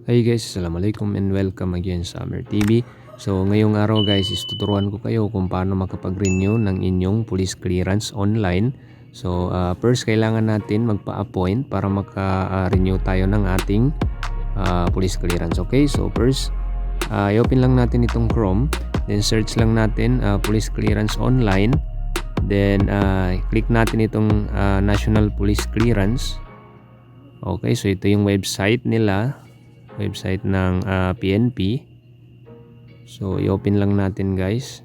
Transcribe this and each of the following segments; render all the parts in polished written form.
Hey guys, assalamualaikum and welcome again sa Amer TV. So ngayong araw guys is tuturuan ko kayo kung paano makapag-renew ng inyong police clearance online. So first kailangan natin magpa-appoint para maka-renew tayo ng ating police clearance. Okay, so first i-open lang natin itong Chrome. Then search lang natin police clearance online. Then click natin itong National Police Clearance. Okay, so ito yung website nila. Website ng PNP. So i-open lang natin guys.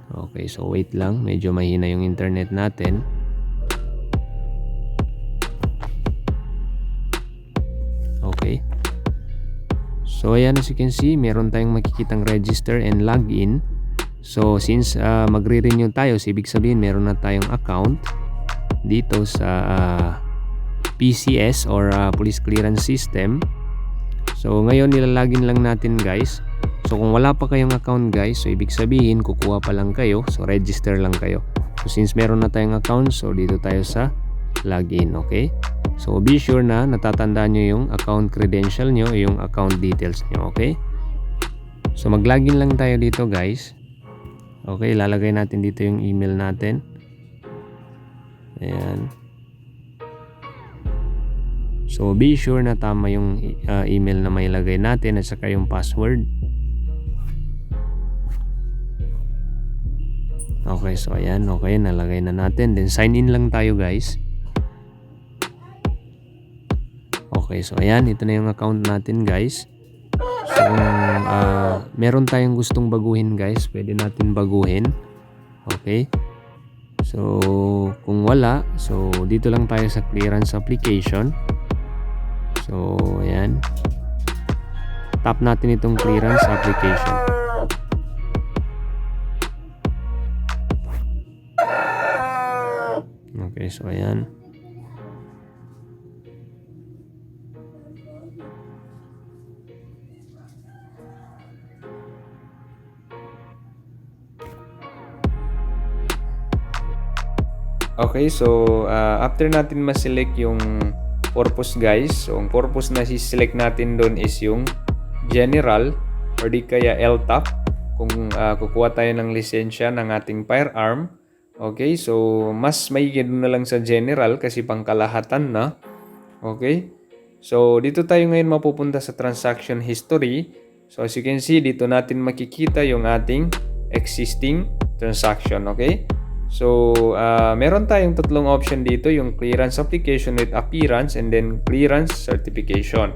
Okay, so wait lang, medyo mahina yung internet natin. Okay, so ayan, as you can see, meron tayong makikitang register and login. So since magre-renew tayo, so ibig sabihin meron na tayong account dito sa PCS or Police Clearance System. So ngayon nilalagin lang natin guys. So kung wala pa kayong account guys, so ibig sabihin kukuha pa lang kayo. So register lang kayo. So since meron na tayong account, so dito tayo sa login, okay? So be sure na natatandaan nyo yung account credential nyo, yung account details nyo, okay? So mag-login lang tayo dito guys. Okay, lalagay natin dito yung email natin. Ayan. So be sure na tama yung email na may lagay natin at saka yung password. Okay, so ayan, okay, nalagay na natin. Then sign in lang tayo guys. Okay, so ayan, ito na yung account natin guys. So kung meron tayong gustong baguhin guys, pwede natin baguhin. Okay. So kung wala, so dito lang tayo sa clearance application. So ayan, tap natin itong clearance application. Okay, so ayan. Okay, so after natin ma-select yung purpose guys, so ang purpose na si-select natin doon is yung general or di kaya LTAP kung kukuha tayo ng lisensya ng ating firearm. Okay, so mas maigid na lang sa general kasi pangkalahatan na. Okay, so dito tayo ngayon mapupunta sa transaction history. So as you can see, dito natin makikita yung ating existing transaction. Okay, so meron tayong tatlong option dito, yung clearance application with appearance and then clearance certification.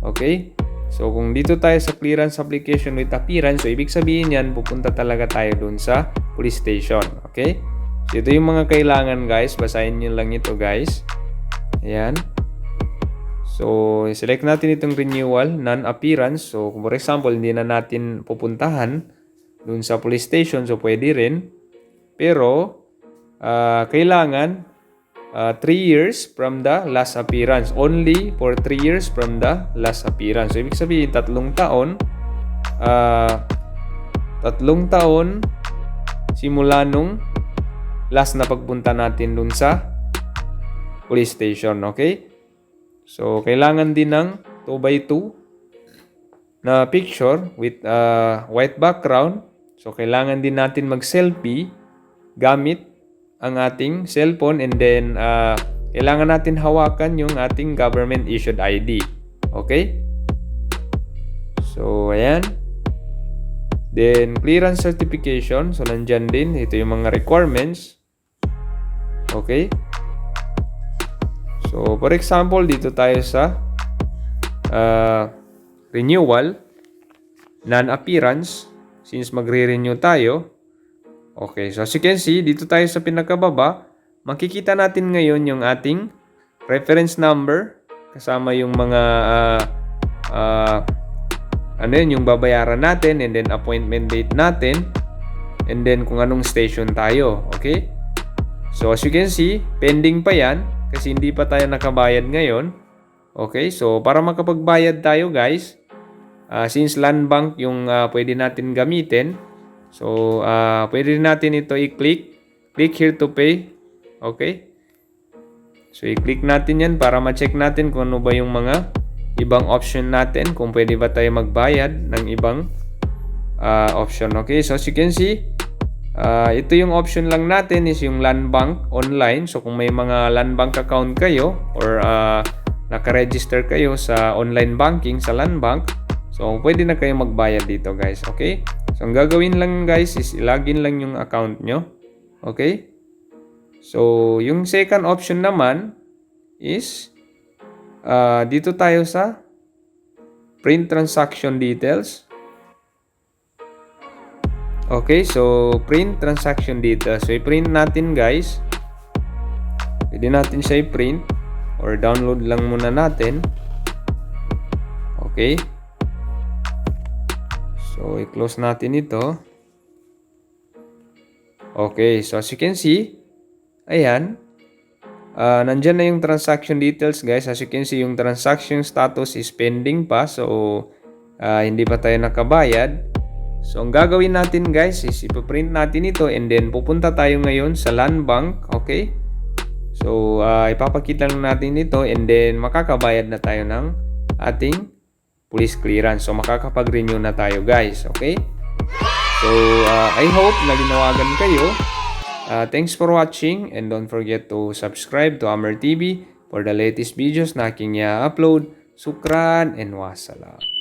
Okay, so kung dito tayo sa clearance application with appearance, so ibig sabihin yan, pupunta talaga tayo dun sa police station. Okay, so ito yung mga kailangan guys, basahin nyo lang ito guys. Ayan. So select natin itong renewal, non-appearance. So for example, hindi na natin pupuntahan dun sa police station, so pwede rin. Pero kailangan 3 years from the last appearance. Only for 3 years from the last appearance. So ibig sabihin 3 taon 3 taon simula nung last na pagpunta natin dun sa police station. Okay, so kailangan din ng 2x2 na picture with white background. So kailangan din natin mag-selfie gamit ang ating cellphone, and then kailangan natin hawakan yung ating government issued ID. Okay, so ayan. Then clearance certification, so nandyan din, ito yung mga requirements. Okay, so for example, dito tayo sa renewal, non-appearance, since magre-renew tayo. Okay, so as you can see, dito tayo sa pinakababa, makikita natin ngayon yung ating reference number, kasama yung mga yung babayaran natin, and then appointment date natin, and then kung anong station tayo. Okay, so as you can see, pending pa yan, kasi hindi pa tayo nakabayad ngayon. Okay, so para makapagbayad tayo guys, since land bank yung pwede natin gamitin, so pwede natin ito i-click here to pay. Okay, So, i-click natin yan para ma-check natin kung ano ba yung mga ibang option natin. Kung pwede ba tayo magbayad ng ibang option. Okay, so as you can see, ito yung option lang natin is yung Land Bank online. So, kung may mga Land Bank account kayo or naka-register kayo sa online banking sa Land Bank, so pwede na kayo magbayad dito guys. Okay, so ang gagawin lang guys is ilagin lang yung account nyo. Okay, so yung second option naman is dito tayo sa print transaction details. Okay, so print transaction details. So i-print natin guys. Pwede natin siya i-print or download lang muna natin. Okay, so i-close natin ito. Okay, so as you can see, ayan, nandyan na yung transaction details guys. As you can see, yung transaction status is pending pa. So, hindi pa tayo nakabayad. So, ang gagawin natin guys is ipaprint natin ito and then pupunta tayo ngayon sa Land Bank. Okay? So, ipapakita lang natin ito and then makakabayad na tayo ng ating police clearance. So, makakapag-renew na tayo guys. Okay? So, I hope nalinawagan kayo. Thanks for watching and don't forget to subscribe to Amer TV for the latest videos na aking i-upload. Sukran and wassalam.